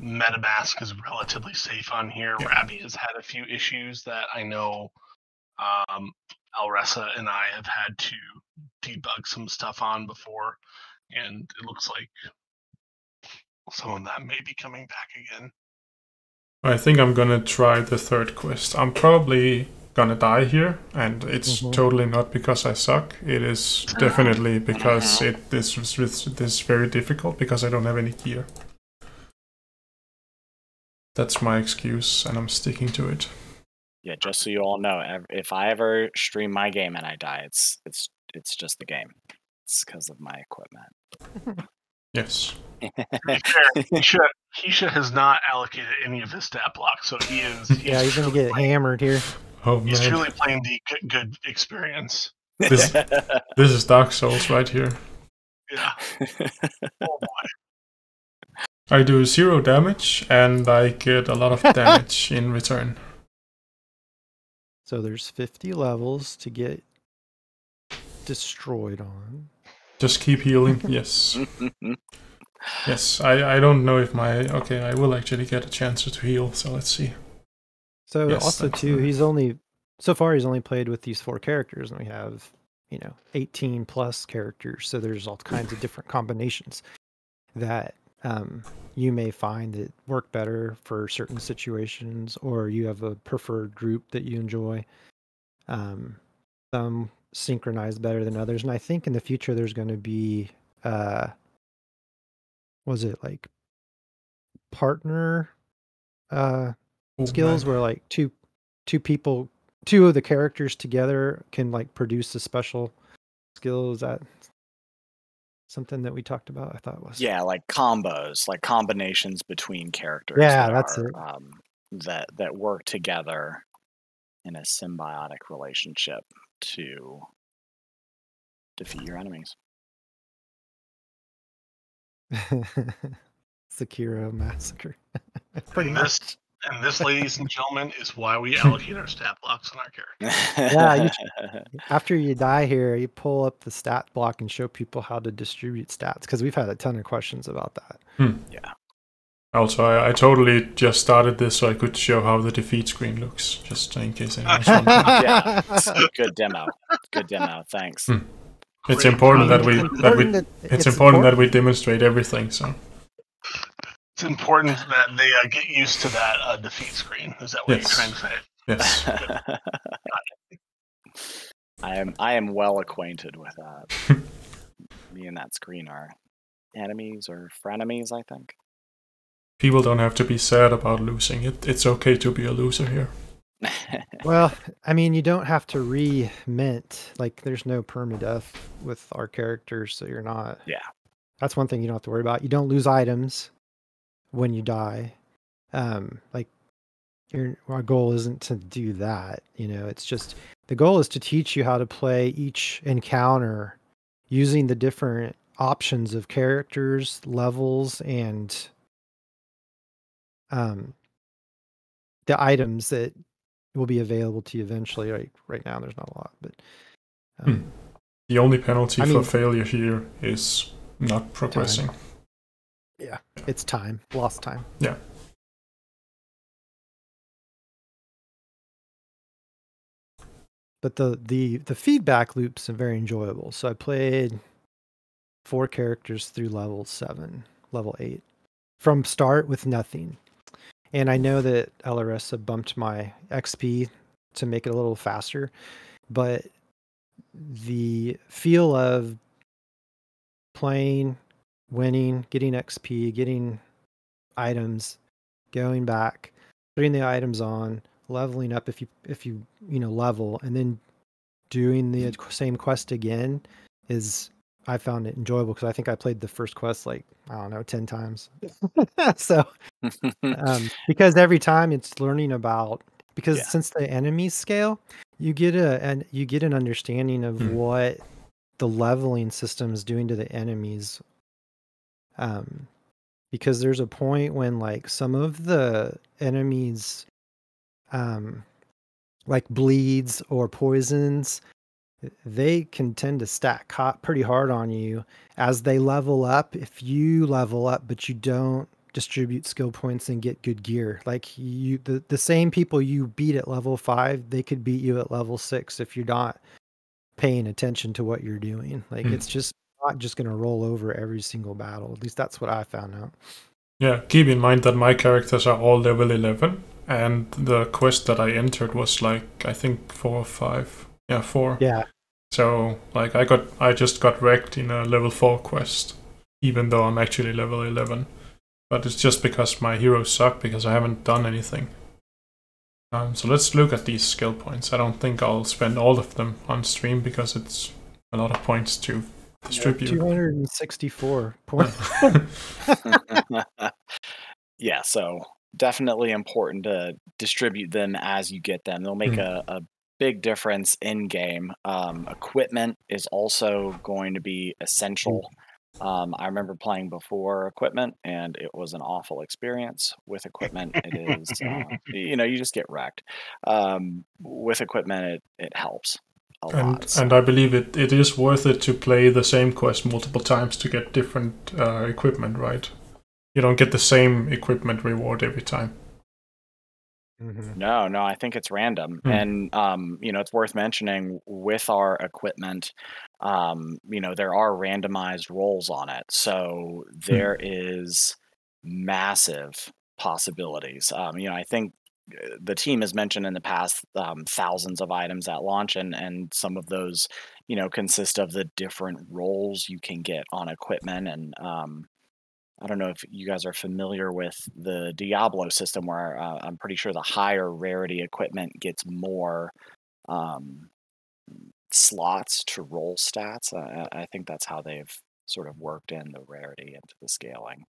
MetaMask is relatively safe on here. Yeah. Rabby has had a few issues that I know Alressa and I have had to debug some stuff on before, and it looks like some of that may be coming back again. I think I'm gonna try the third quest. I'm probably gonna die here, and it's totally not because I suck. It is definitely because this is very difficult because I don't have any gear. That's my excuse, and I'm sticking to it. Yeah, just so you all know, if I ever stream my game and I die, it's just the game. It's because of my equipment. Yes. Hisha has not allocated any of his stat blocks, so he is. Yeah, he's gonna get hammered here. Oh man. He's truly playing the good experience. This is Dark Souls right here. Yeah. Oh boy. I do 0 damage, and I get a lot of damage in return. So there's 50 levels to get destroyed on. Just keep healing. Yes. Yes. I don't know if my... Okay, I will actually get a chance to heal, so let's see. So Yes, also that's too, nice. so far he's only played with these 4 characters, and we have 18 plus characters. So there's all kinds of different combinations that you may find that work better for certain situations, or you have a preferred group that you enjoy. Some synchronize better than others, and I think in the future there's going to be was it like partner skills where like two of the characters together can like produce a special skill. Is that something that we talked about? I thought it was. Yeah, like combos, like combinations between characters. Yeah, that's it. That work together in a symbiotic relationship to defeat your enemies. Sekiro Massacre. Pretty much. And this, ladies and gentlemen, is why we allocate our stat blocks on our character. Yeah, after you die here, you pull up the stat block and show people how to distribute stats, because we've had a ton of questions about that. Yeah. Also, I totally just started this so I could show how the defeat screen looks, just in case anyone's wondering. Yeah. Good demo. Good demo. Thanks. It's Great important that comment. it's important that we demonstrate everything. So It's important that they get used to that defeat screen. Is that what Yes. you're trying to say? yes, I am well acquainted with that. Me and that screen are enemies or frenemies, I think. people don't have to be sad about losing. It's okay to be a loser here. Well, I mean, you don't have to re-mint. Like, there's no permadeath with our characters, so you're not. Yeah. That's one thing you don't have to worry about. You don't lose items when you die. Like, our goal isn't to do that. It's just the goal is to teach you how to play each encounter using the different options of characters, levels, and the items that will be available to you eventually. Right now, there's not a lot, but The only penalty I for mean- failure here is not progressing. yeah, it's time, lost time. Yeah. But the feedback loops are very enjoyable. So I played 4 characters through level 7, level 8, from start with nothing. And I know that LRS bumped my XP to make it a little faster, but the feel of playing, winning, getting XP, getting items, going back, putting the items on, leveling up if you level, and then doing the same quest again I found it enjoyable, because I think I played the first quest 10 times. So because every time it's learning about, because Yeah. since the enemies scale, you get an understanding of what the leveling system is doing to the enemies. Because there's a point when some of the enemies bleeds or poisons, they can tend to stack pretty hard on you as they level up. If you level up but you don't distribute skill points and get good gear, the same people you beat at level 5, they could beat you at level 6 if you're not paying attention to what you're doing. It's just not just going to roll over every single battle. At least that's what I found out. Yeah, keep in mind that my characters are all level 11, and the quest that I entered was I think 4 or 5. Yeah, 4. Yeah. So I just got wrecked in a level 4 quest, even though I'm actually level 11. But it's just because my heroes suck, because I haven't done anything. So let's look at these skill points. I don't think I'll spend all of them on stream, because it's a lot of points to distribute. 264 points. Yeah, so definitely important to distribute them as you get them. They'll make a big difference in game. Equipment is also going to be essential. I remember playing before equipment, and it was an awful experience. With equipment, it is, you just get wrecked. With equipment, it helps a lot. And I believe it is worth it to play the same quest multiple times to get different equipment, right? You don't get the same equipment reward every time. No, I think it's random. And, it's worth mentioning with our equipment, there are randomized rolls on it. So there is massive possibilities. I think the team has mentioned in the past thousands of items at launch, and some of those, consist of the different rolls you can get on equipment. And I don't know if you guys are familiar with the Diablo system, where I'm pretty sure the higher rarity equipment gets more slots to roll stats. I think that's how they've sort of worked in the rarity into the scaling.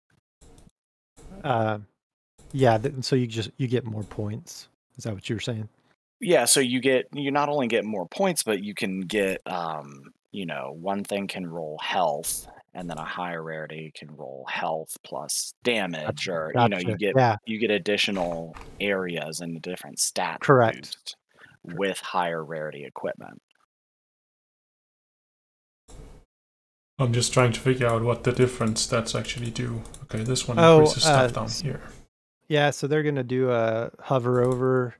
Yeah, so you get more points. Is that what you were saying? Yeah, so you not only get more points, but you can get one thing can roll health, and then a higher rarity can roll health plus damage, or Gotcha. you get additional areas and different stat Correct. boosts with higher rarity equipment. I'm just trying to figure out what the different stats actually do. Okay, this one increases stuff down here. Yeah, so they're going to do a hover over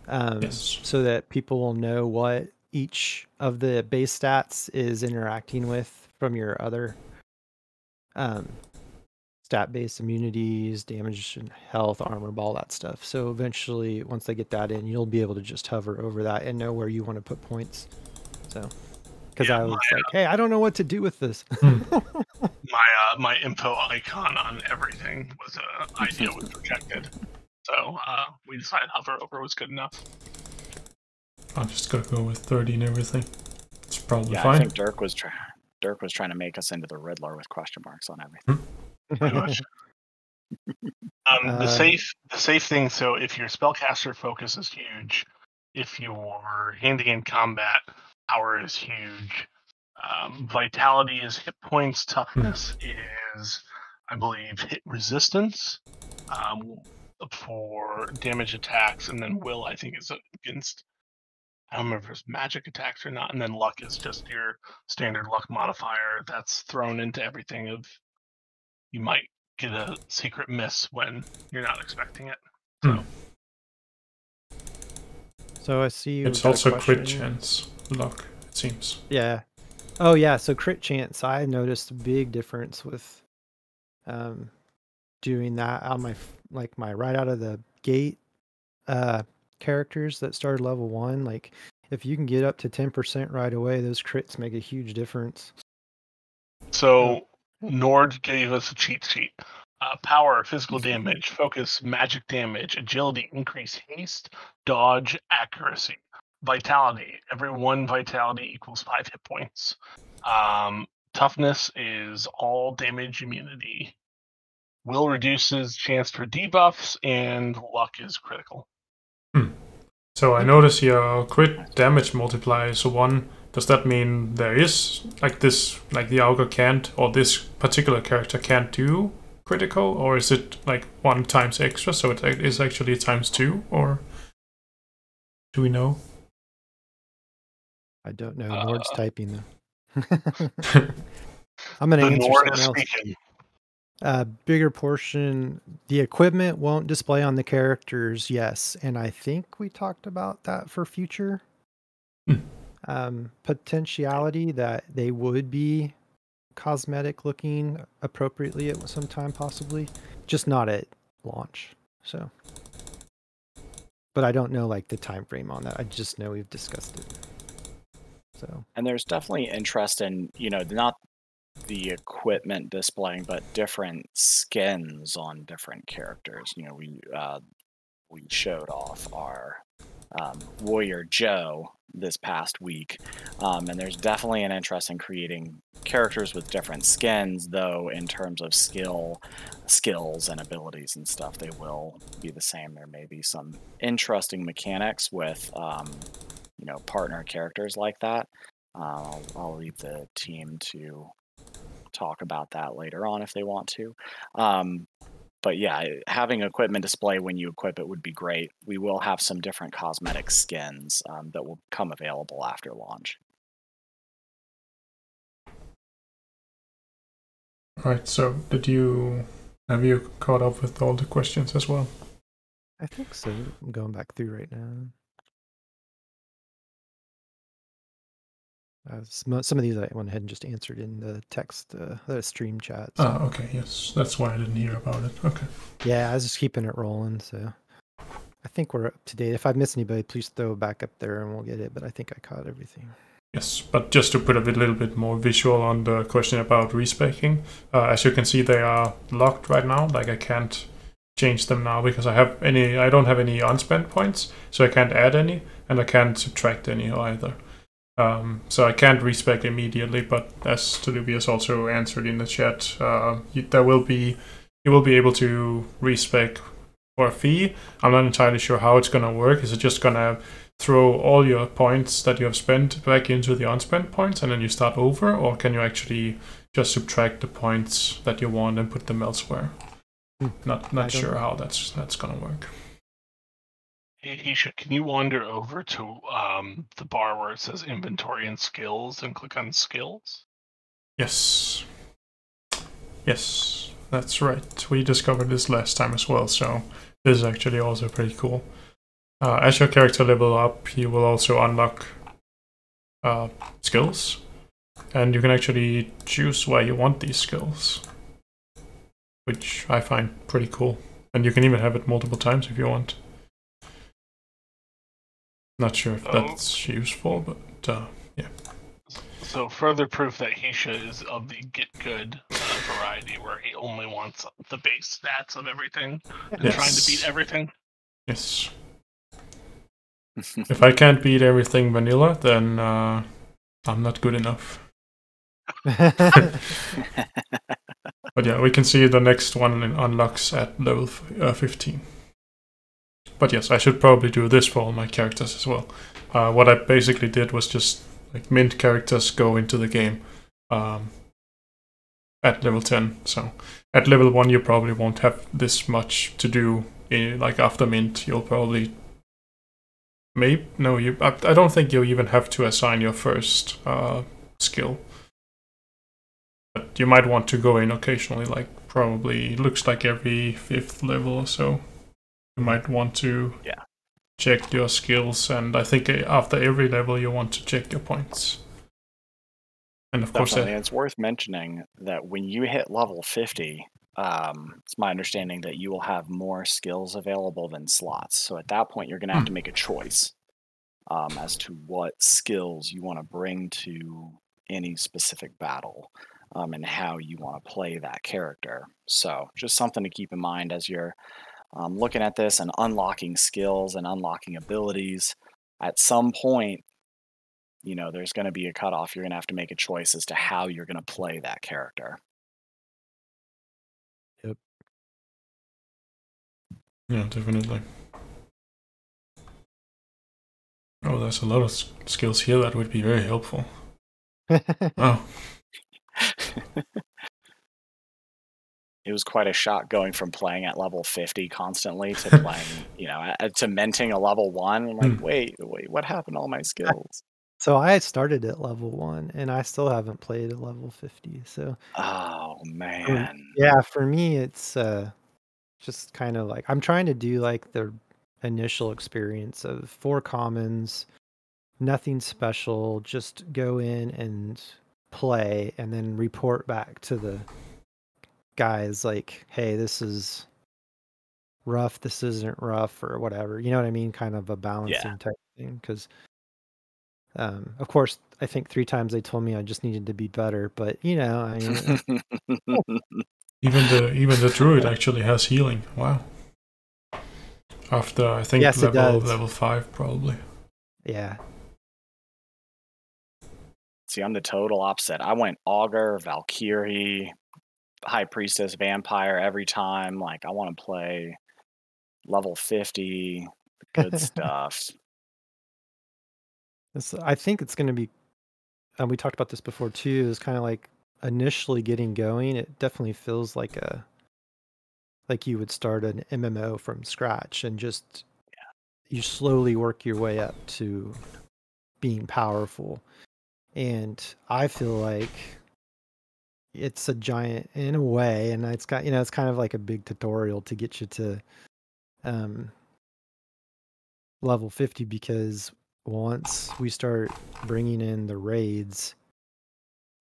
Yes. so that people will know what each of the base stats is interacting with from your other stat-based immunities, damage and health, armor, all that stuff. So eventually, once they get that in, you'll be able to just hover over that and know where you want to put points. So, because I was like, hey, I don't know what to do with this. My info icon on everything was an idea was rejected. So we decided hover over was good enough. I'm just gonna go with 30 and everything. It's probably Yeah, fine. I think Dirk was trying to make us into the Riddler with question marks on everything. Pretty much. The safe thing. So if your spellcaster focus is huge, if your hand-to-hand combat power is huge, vitality is hit points, toughness is, I believe, hit resistance for damage attacks, and then will, I think, is against, I don't remember if it's magic attacks or not, and then luck is just your standard luck modifier that's thrown into everything of you might get a secret miss when you're not expecting it. So I see it's also crit chance luck, it seems. Yeah. Oh yeah, so crit chance, I noticed a big difference with doing that on my right out of the gate characters that started level 1. Like if you can get up to 10% right away, those crits make a huge difference. So Nord gave us a cheat sheet. Power, physical damage, focus, magic damage, agility, increase haste, dodge, accuracy. Vitality, every 1 vitality equals 5 hit points. Toughness is all damage immunity. Will reduces chance for debuffs, and luck is critical. So I notice your crit damage multiplier is 1. Does that mean there is like this, like the Augur can't, or this particular character can't do critical, or is it like 1 times extra, so it is actually times 2, or do we know? I don't know. Nord's typing though. I'm going to answer Nord something else. Bigger portion, the equipment won't display on the characters, yes. And I think we talked about that for future. Potentiality that they would be cosmetic looking appropriately at some time, possibly. Just not at launch. So, but I don't know like the time frame on that. I just know we've discussed it. So, and there's definitely interest in, not the equipment displaying, but different skins on different characters. We showed off our Warrior Joe this past week, and there's definitely an interest in creating characters with different skins, though in terms of skills and abilities and stuff, they will be the same. There may be some interesting mechanics with partner characters like that. I'll leave the team to talk about that later on if they want to. But yeah, having equipment display when you equip it would be great. We will have some different cosmetic skins that will become available after launch. Right, so have you caught up with all the questions as well? I think so. I'm going back through right now. Some of these I went ahead and just answered in the text, the stream chat. So. Oh, okay, yes. That's why I didn't hear about it. Okay. Yeah, I was just keeping it rolling, so I think we're up to date. If I miss anybody, please throw it back up there and we'll get it, but I think I caught everything. Yes, but just to put a little bit more visual on the question about respeccing, as you can see, they are locked right now. Like I can't change them now because I don't have any unspent points, so I can't add any, and I can't subtract any either. So I can't respec immediately, but as Tolubius also answered in the chat, you will be able to respec for a fee. I'm not entirely sure how it's going to work. Is it just going to throw all your points that you have spent back into the unspent points and then you start over, or can you actually just subtract the points that you want and put them elsewhere? Not sure how that's gonna work. Hey, Hisha, can you wander over to the bar where it says inventory and skills and click on skills? Yes, that's right. We discovered this last time as well, so this is actually also pretty cool. As your character level up, you will also unlock skills, and you can actually choose where you want these skills, which I find pretty cool. And you can even have it multiple times if you want. Not sure if that's useful, but yeah. So further proof that Hisha is of the get good variety, where he only wants the base stats of everything and trying to beat everything. Yes. If I can't beat everything vanilla, then I'm not good enough. But yeah, we can see the next one unlocks at level 15. But yes, I should probably do this for all my characters as well. What I basically did was just like mint characters go into the game at level 10. So at level 1 you probably won't have this much to do. Like after mint, you'll probably I don't think you even have to assign your first skill. But you might want to go in occasionally, like probably looks like every 5th level or so. You might want to check your skills, and I think after every level you want to check your points. And of course, it's worth mentioning that when you hit level 50, it's my understanding that you will have more skills available than slots. So at that point, you're going to have to make a choice as to what skills you want to bring to any specific battle and how you want to play that character. So just something to keep in mind as you're looking at this and unlocking skills and unlocking abilities. At some point, there's going to be a cutoff. You're going to have to make a choice as to how you're going to play that character. Yep. Yeah, definitely. Oh, there's a lot of skills here that would be very helpful. Oh. It was quite a shock going from playing at level 50 constantly to playing, to minting a level 1. I'm like, wait, what happened to all my skills? So I started at level 1, and I still haven't played at level 50. So, oh man, yeah, for me, it's just kind of like I'm trying to do like the initial experience of 4 commons, nothing special, just go in and play, and then report back to the guys like, hey, this is rough, this isn't rough, or whatever. You know what I mean? Kind of a balancing type thing. Because, of course, I think 3 times they told me I just needed to be better, but I mean, even the druid actually has healing. Wow. After I think level 5 probably. Yeah. See, I'm the total opposite. I went Augur, Valkyrie, High Priestess, Vampire every time. Like, I want to play level 50, good stuff. I think it's going to be, and we talked about this before too, is kind of like initially getting going. It definitely feels like you would start an MMO from scratch and just you slowly work your way up to being powerful. And I feel like it's a giant in a way, and it's got it's kind of like a big tutorial to get you to level 50, because once we start bringing in the raids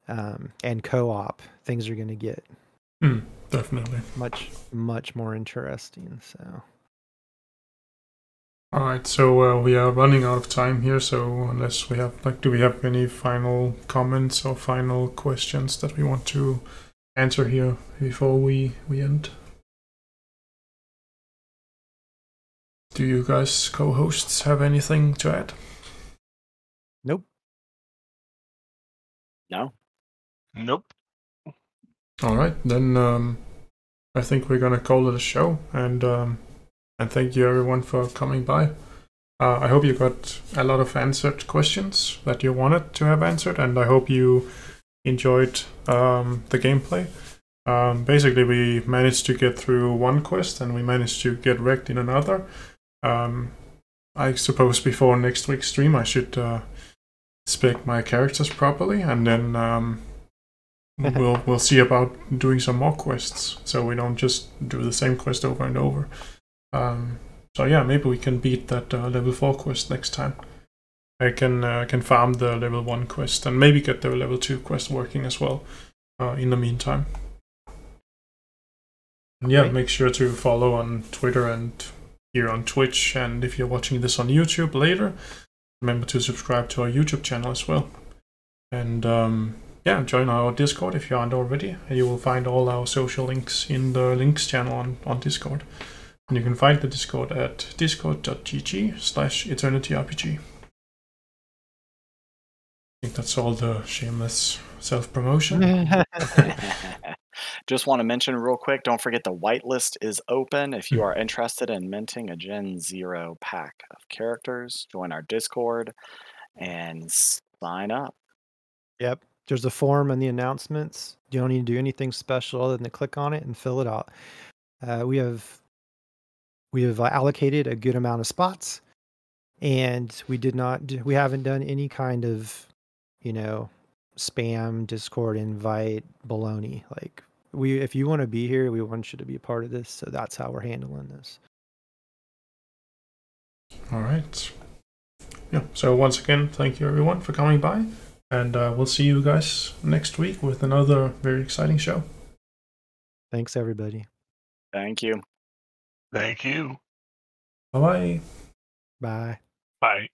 and co-op, things are going to get definitely much more interesting. So all right, so we are running out of time here, so unless we have do we have any final comments or final questions that we want to answer here before we end? Do you guys co-hosts have anything to add? Nope. No. Nope. All right, then I think we're gonna call it a show, and thank you everyone for coming by. I hope you got a lot of answered questions that you wanted to have answered, and I hope you enjoyed the gameplay. Basically, we managed to get through one quest, and we managed to get wrecked in another. I suppose before next week's stream, I should spec my characters properly, and then we'll see about doing some more quests, so we don't just do the same quest over and over. So yeah, maybe we can beat that level 4 quest next time. I can farm the level 1 quest and maybe get the level 2 quest working as well in the meantime. And yeah, make sure to follow on Twitter and here on Twitch, and if you're watching this on YouTube later, remember to subscribe to our YouTube channel as well. And yeah, join our Discord if you aren't already, and you will find all our social links in the links channel on Discord. And you can find the Discord at discord.gg/EternityRPG. I think that's all the shameless self-promotion. Just want to mention real quick, don't forget the whitelist is open. If you are interested in minting a Gen 0 pack of characters, join our Discord and sign up. Yep. There's a form in the announcements. You don't need to do anything special other than to click on it and fill it out. We have allocated a good amount of spots, and we haven't done any kind of, spam Discord invite baloney. Like, if you want to be here, we want you to be a part of this. So that's how we're handling this. All right. Yeah. So once again, thank you everyone for coming by, and we'll see you guys next week with another very exciting show. Thanks, everybody. Thank you. Thank you. Bye-bye. Bye. Bye.